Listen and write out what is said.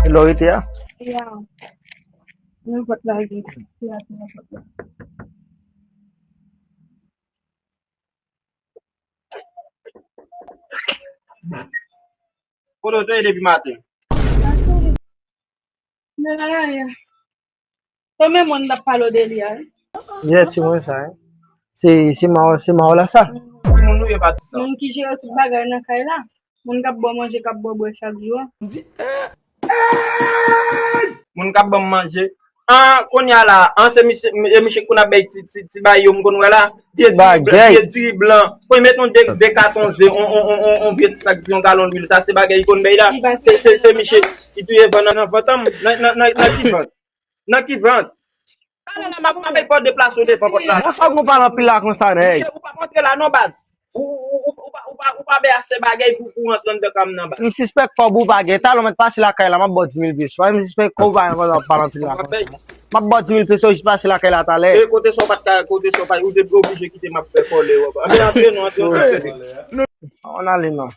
Lorite ya? Ya. Não pot lagi. Ya, não pot lagi. Kodo to depuis matin. Não, ya. Kome moun da palo dele ya. Yes, si mwen sa. Si ma wala sa. Moun nou yon pati sa. Moun ki jere tout bagay nan kay la. Moun kap bo manje, kap bo boy chaque jour. Moun kap bon manger. Kon ya la, se miche kon a bay ti bay yo m'kon wala. Ti blanc. Kon met on de carton on viet sak di on galon d'huile. Ça c'est bagay kon bay la. C'est miche. Il doit vendre nan votam nan ki vente. Ma bay pas déplacer de fond là. Mwen sa kon pa nan pil la kon sa rey. Ou pas rentrer là non base. Ou pas bay assez bagay pour rentrer de kam nan base. Mwen suspect ko bou bagay. Talon met pasi la kay la, mwen bot 10,000 pesos. Mwen suspect ko ba yon pa nan pil la kon sa. Mwen bot 10,000 pesos, jis pasi la kay la tale. Et côté son pas ou de obligé quitter ma faire coller. On a li nan.